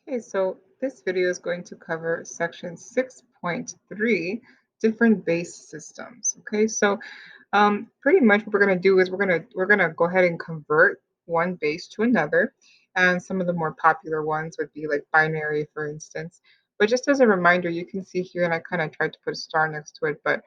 Okay, so this video is going to cover section 6.3, different base systems. Okay, so pretty much what we're going to do is we're gonna go ahead and convert one base to another, and some of the more popular ones would be like binary, for instance. But just as a reminder, you can see here, and I kind of tried to put a star next to it, but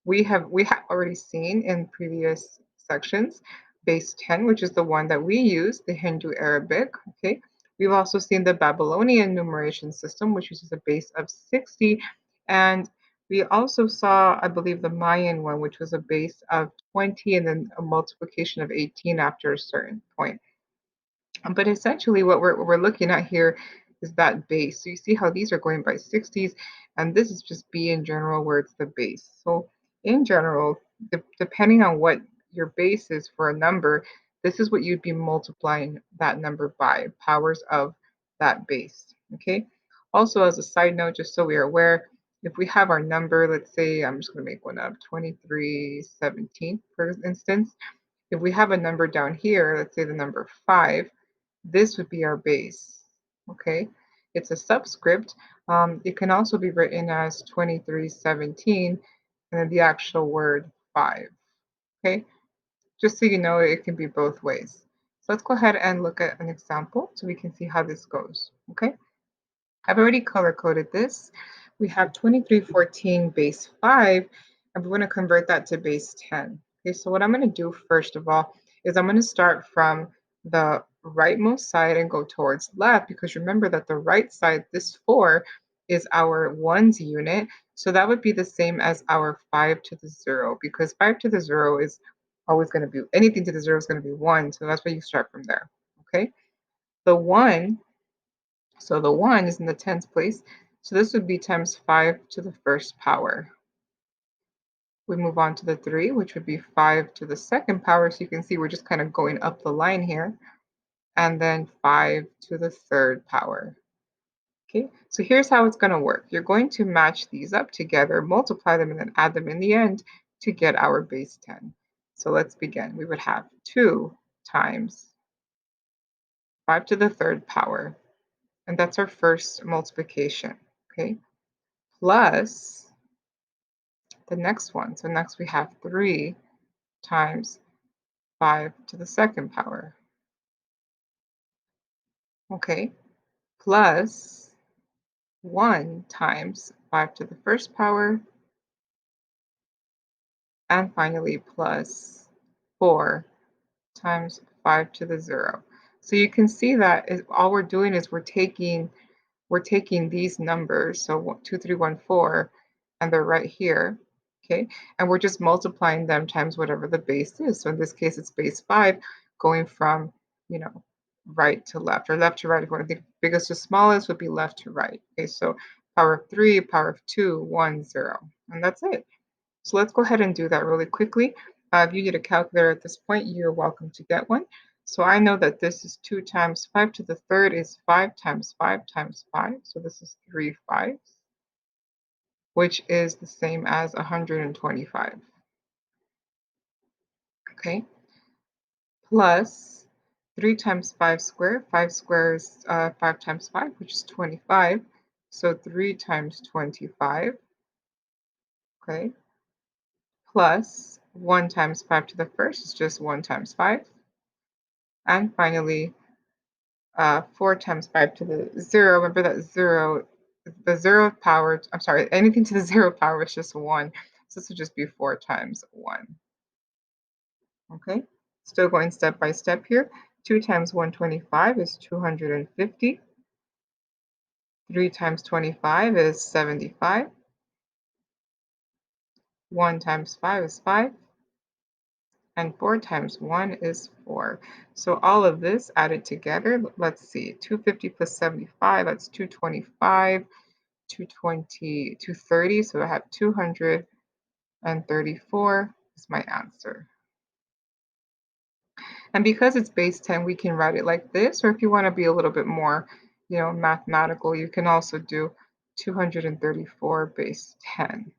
we have already seen in previous sections base 10, which is the one that we use, the Hindu Arabic. Okay. We've also seen the Babylonian numeration system, which uses a base of 60. And we also saw, I believe, the Mayan one, which was a base of 20 and then a multiplication of 18 after a certain point. But essentially, what we're looking at here is that base. So you see how these are going by 60s, and this is just B in general, where it's the base. So in general, depending on what your base is for a number, this is what you'd be multiplying that number by, powers of that base. Okay. Also, as a side note, just so we are aware, if we have our number, let's say I'm just going to make one up, 2317, for instance. If we have a number down here, let's say the number 5, this would be our base, okay? It's a subscript. It can also be written as 2317 and then the actual word 5, okay? Just so you know, it can be both ways. So let's go ahead and look at an example so we can see how this goes, okay? I've already color coded this. We have 2314 base 5, and we're going to convert that to base 10. Okay, so what I'm going to do first of all is I'm going to start from the rightmost side and go towards left, because remember that the right side, this 4, is our ones unit. So that would be the same as our 5 to the 0, because 5 to the 0 is always going to be, anything to the 0 is going to be 1. So that's why you start from there. Okay, the 1, so the 1 is in the tens place. So this would be times 5 to the first power. We move on to the 3, which would be 5 to the second power. So you can see we're just kind of going up the line here. And then 5 to the third power. Okay, so here's how it's going to work. You're going to match these up together, multiply them, and then add them in the end to get our base 10. So let's begin. We would have 2 times 5 to the third power. And that's our first multiplication. Okay, plus the next one. So next we have 3 times 5 to the second power. Okay, plus 1 times 5 to the first power. And finally, plus 4 times 5 to the 0. So you can see that all we're doing is we're taking these numbers, so 2, 3, 1, 4, and they're right here, okay? And we're just multiplying them times whatever the base is. So in this case, it's base 5 going from, right to left, or left to right. If you want to think biggest to smallest would be left to right. Okay, so power of 3, power of 2, 1, 0. And that's it. So let's go ahead and do that really quickly. If you need a calculator at this point, you're welcome to get one. So I know that this is 2 times 5 to the third is 5 times 5 times 5. So this is 3 5s, which is the same as 125. Okay, plus 3 times 5 squared. 5 squared is 5 times 5, which is 25. So 3 times 25. Okay, plus 1 times 5 to the first is just 1 times 5. And finally, 4 times 5 to the 0. Remember that 0, the 0 power, I'm sorry, anything to the 0 power is just 1. So this would just be 4 times 1. Okay, still going step by step here. 2 times 125 is 250. 3 times 25 is 75. 1 times 5 is 5. And 4 times 1 is 4. So all of this added together, let's see, 250 plus 75, that's 225. 220, 230, so I have 234 is my answer. And because it's base 10, we can write it like this, or if you want to be a little bit more, mathematical, you can also do 234 base 10.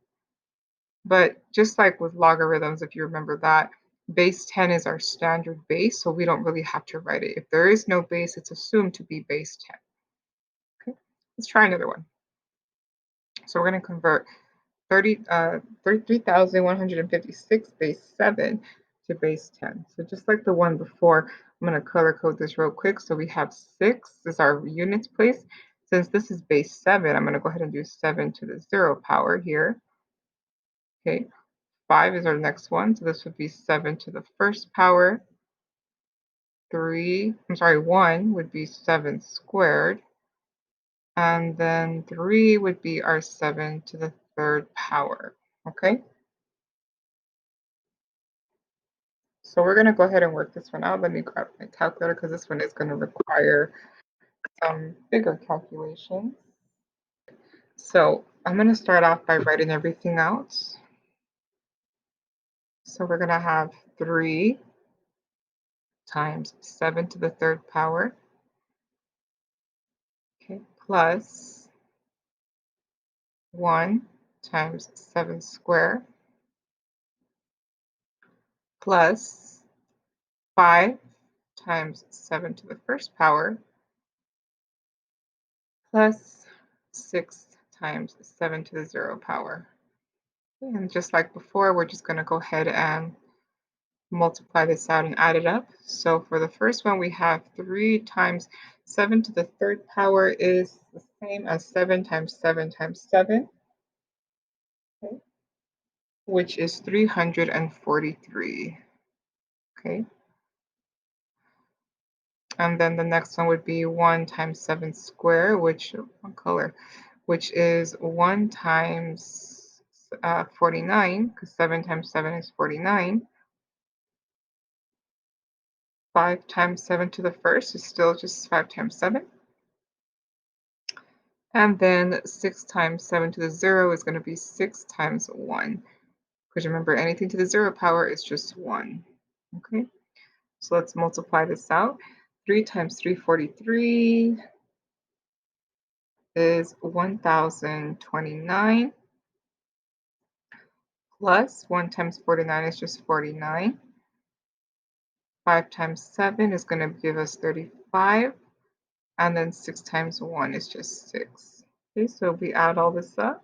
But just like with logarithms, if you remember that, base 10 is our standard base, so we don't really have to write it. If there is no base, it's assumed to be base 10. Let's try another one. So we're going to convert 33,156 base 7 to base 10. So just like the one before, I'm going to color code this real quick. So we have 6 is our units place. Since this is base 7, I'm going to go ahead and do 7 to the 0 power here. Okay, 5 is our next one. So this would be 7 to the first power. 1 would be 7 squared. And then 3 would be our 7 to the third power. Okay, so we're going to go ahead and work this one out. Let me grab my calculator because this one is going to require some bigger calculations. So I'm going to start off by writing everything out. So we're going to have 3 times 7 to the third power, okay, plus 1 times 7 squared, plus 5 times 7 to the first power, plus 6 times 7 to the 0 power. And just like before, we're just going to go ahead and multiply this out and add it up. So for the first one, we have 3 times 7 to the third power is the same as 7 times 7 times 7, okay, which is 343. Okay. And then the next one would be 1 times 7 squared, which, one color, which is 1 times 49, because 7 times 7 is 49. 5 times 7 to the first is still just 5 times 7. And then 6 times 7 to the 0 is going to be 6 times 1. Because remember, anything to the 0 power is just 1. Okay, so let's multiply this out. 3 times 343 is 1,029. Plus 1 times 49 is just 49. 5 times 7 is going to give us 35. And then 6 times 1 is just 6. Okay, so we add all this up.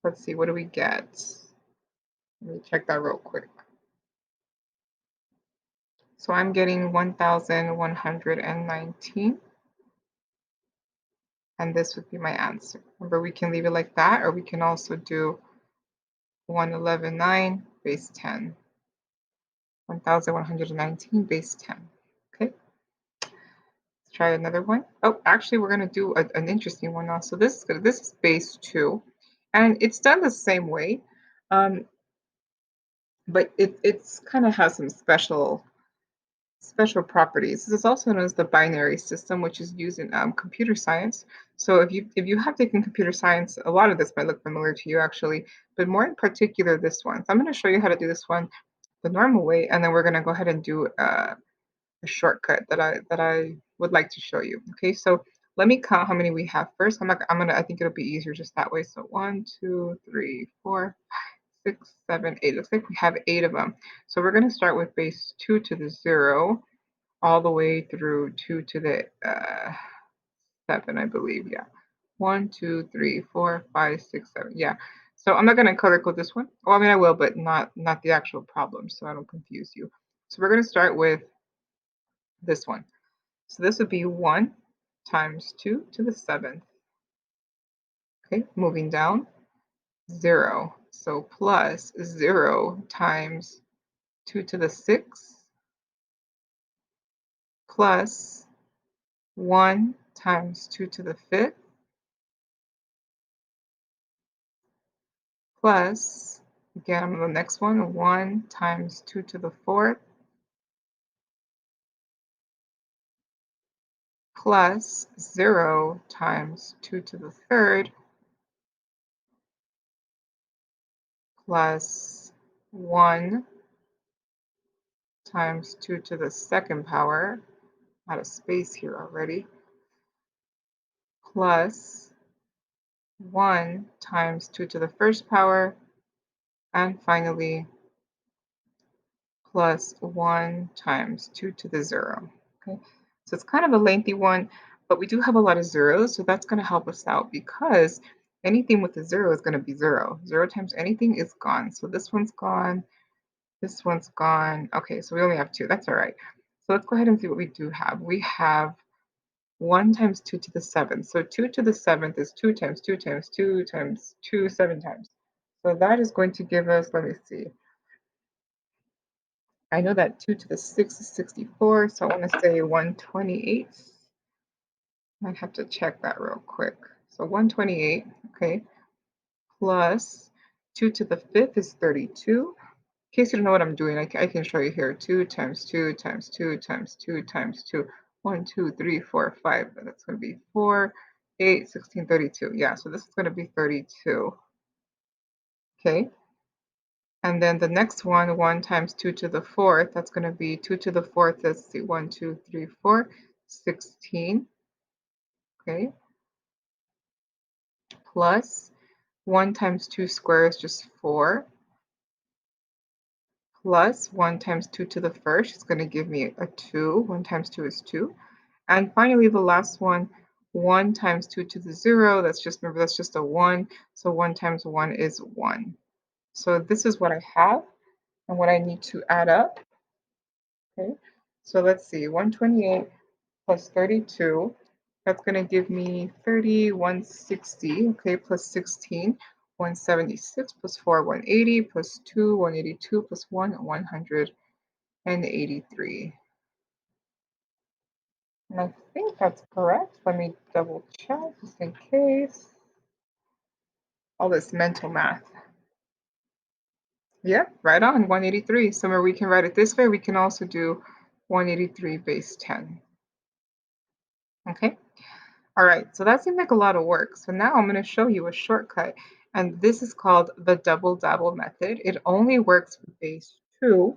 Let's see, what do we get? Let me check that real quick. So I'm getting 1,119. And this would be my answer. Remember, we can leave it like that, or we can also do 111.9 base 10. 1,119 base 10. Okay. Let's try another one. Oh, actually, we're going to do an interesting one now. So this is base 2, and it's done the same way, but it's kind of has some special properties. This is also known as the binary system, which is used in computer science. So if you have taken computer science, a lot of this might look familiar to you actually, but more in particular this one. So I'm going to show you how to do this one the normal way, and then we're going to go ahead and do a shortcut that I would like to show you. Okay, so let me count how many we have first. I think it'll be easier just that way. So 1, 2, 3, 4, 5, 6, 7, 8. Looks like we have 8 of them. So we're going to start with base 2 to the 0 all the way through 2 to the 7, I believe. Yeah. 1, 2, 3, 4, 5, 6, 7. Yeah. So I'm not going to color code this one. Well, I mean, I will, but not the actual problem, so I don't confuse you. So we're going to start with this one. So this would be 1 times 2 to the 7th. Okay, moving down, 0. So plus 0 times 2 to the 6th plus 1 times 2 to the 5th plus, again, I'm on the next one, 1 times 2 to the 4th plus 0 times 2 to the 3rd plus 1 times 2 to the 2nd power, out of space here already, plus 1 times 2 to the 1st power, and finally plus 1 times 2 to the 0. Okay, So it's kind of a lengthy one, but we do have a lot of zeros, so that's going to help us out because anything with a zero is going to be zero. Zero times anything is gone. So this one's gone. This one's gone. Okay, so we only have two. That's all right. So let's go ahead and see what we do have. We have 1 times 2 to the 7th. So 2 to the 7th is 2 times 2 times 2 times 2, 7 times. So that is going to give us, let me see. I know that 2 to the 6th is 64, so I want to say 128. Might have to check that real quick. So 128, okay, plus 2 to the 5th is 32. In case you don't know what I'm doing, I can show you here. 2 times 2 times 2 times 2 times 2. 1, 2, 3, 4, 5. That's going to be 4, 8, 16, 32. Yeah, so this is going to be 32. Okay. And then the next one, 1 times 2 to the 4th, that's going to be 2 to the 4th. Let's see, 1, 2, 3, 4, 16. Okay. Plus 1 times 2 squared is just 4. Plus 1 times 2 to the first is going to give me a 2. 1 times 2 is 2. And finally, the last one, 1 times 2 to the 0, that's just, remember, that's just a 1. So 1 times 1 is 1. So this is what I have and what I need to add up. Okay, so let's see, 128 plus 32, that's going to give me 3160, okay, plus 16, 176 plus 4, 180, plus 2, 182, plus 1, 183. And I think that's correct. Let me double check just in case. All this mental math. Yep, right on, 183. Somewhere we can write it this way. We can also do 183 base 10. Okay. All right, so that seemed like a lot of work. So now I'm going to show you a shortcut, and this is called the double dabble method. It only works with base 2.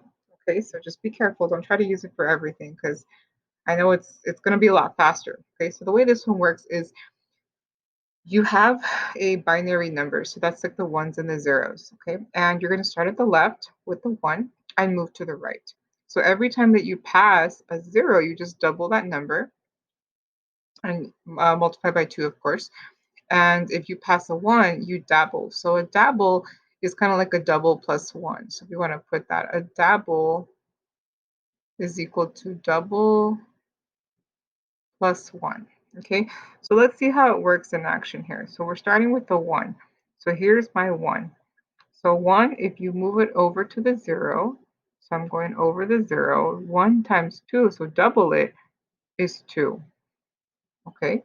Okay, so just be careful. Don't try to use it for everything because I know it's going to be a lot faster. Okay, so the way this one works is you have a binary number, so that's like the ones and the zeros, okay? And you're going to start at the left with the 1 and move to the right. So every time that you pass a 0, you just double that number and multiply by 2, of course. And if you pass a 1, you dabble. So a dabble is kind of like a double plus 1. So if you want to put that, a dabble is equal to double plus 1. Okay, so let's see how it works in action here. So we're starting with the 1. So here's my 1. So 1, if you move it over to the 0, so I'm going over the 0, 1 times 2, so double it, is 2. Okay,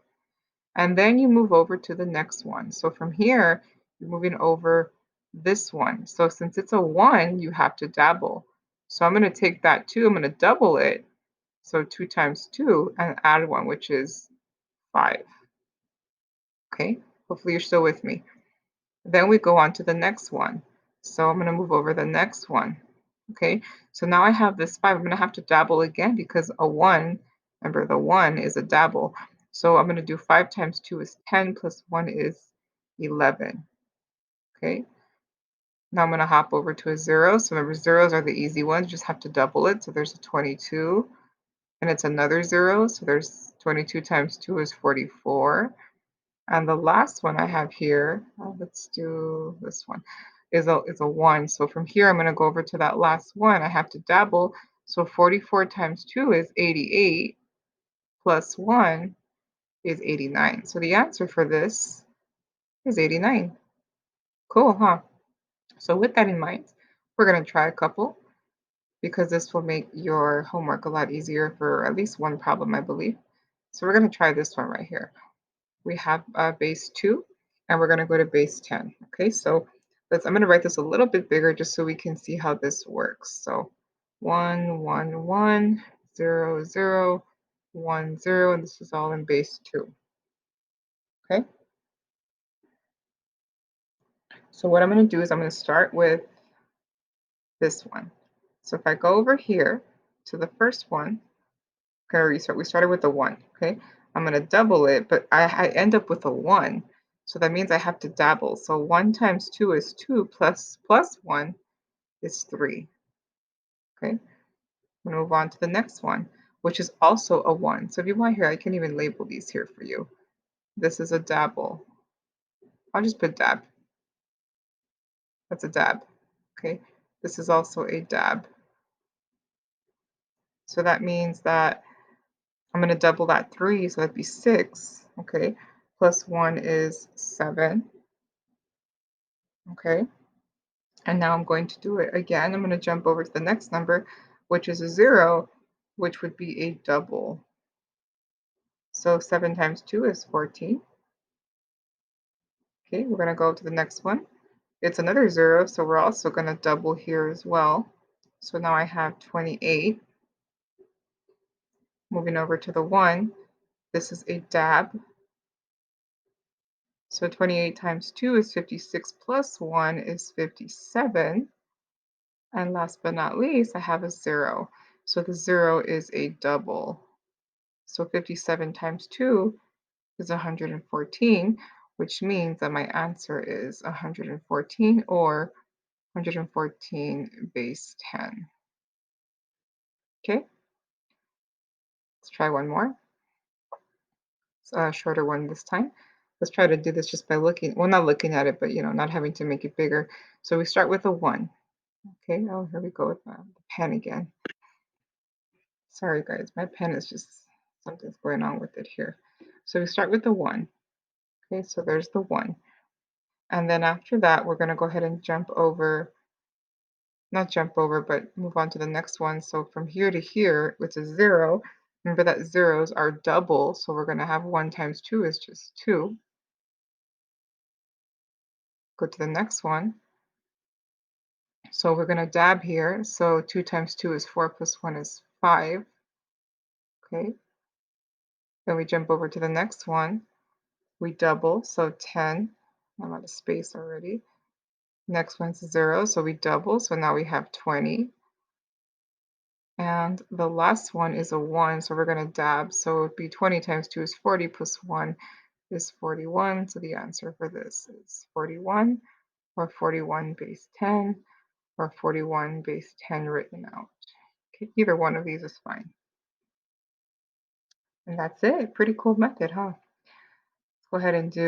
and then you move over to the next one. So from here, you're moving over this one. So since it's a 1, you have to dabble. So I'm going to take that 2, I'm going to double it. So 2 times 2 and add 1, which is 5. Okay, hopefully you're still with me. Then we go on to the next one. So I'm going to move over the next one. Okay, so now I have this 5. I'm going to have to dabble again because a 1, remember the 1 is a dabble. So I'm going to do 5 times 2 is 10 plus 1 is 11. Okay, now I'm going to hop over to a 0. So remember, zeros are the easy ones. You just have to double it. So there's a 22 and it's another 0. So there's 22 times 2 is 44. And the last one I have here, let's do this one, is a 1. So from here, I'm going to go over to that last one. I have to dabble. So 44 times 2 is 88, plus 1 is 89. So the answer for this is 89. Cool, huh? So with that in mind, we're going to try a couple because this will make your homework a lot easier for at least one problem, I believe. So we're going to try this one right here. We have base 2, and we're going to go to base 10. Okay, so I'm going to write this a little bit bigger just so we can see how this works. So 1, 1, 1, 0, 0, 1, 0, and this is all in base 2. Okay, so what I'm going to do is I'm going to start with this one. So if I go over here to the first one, okay, we started with the 1, okay? I'm going to double it, but I end up with a 1. So that means I have to dabble. So 1 times 2 is 2 plus 1 is 3. Okay, I'm going to move on to the next one. which is also a 1. So if you want here, I can even label these here for you. This is a dabble. I'll just put dab. That's a dab. Okay. This is also a dab. So that means that I'm going to double that 3, so that'd be 6. Okay. Plus 1 is 7. Okay. And now I'm going to do it again. I'm going to jump over to the next number, which is a 0, which would be a double. So 7 times 2 is 14. Okay, we're going to go to the next one. It's another 0, so we're also going to double here as well. So now I have 28. Moving over to the 1, this is a dab. So 28 times 2 is 56 plus 1 is 57. And last but not least, I have a 0. So the 0 is a double. So 57 times 2 is 114, which means that my answer is 114 or 114 base 10. Okay, let's try one more. It's a shorter one this time. Let's try to do this just by looking, well, not looking at it, but not having to make it bigger. So we start with a 1. Okay, oh, here we go with the pen again. Sorry, guys, my pen is just, something's going on with it here. So we start with the 1. Okay, so there's the 1. And then after that, we're going to go ahead and jump over, not jump over, but move on to the next one. So from here to here, which is 0, remember that zeros are double. So we're going to have 1 times 2 is just 2. Go to the next one. So we're going to dab here. So 2 times 2 is 4 plus 1 is 5. Okay. Then we jump over to the next one. We double, so 10. I'm out of space already. Next one's 0, so we double, so now we have 20. And the last one is a 1, so we're going to dab. So it would be 20 times 2 is 40 plus 1 is 41. So the answer for this is 41, or 41 base 10, or 41 base 10 written out. Okay, either one of these is fine. And that's it. Pretty cool method, huh? Let's go ahead and do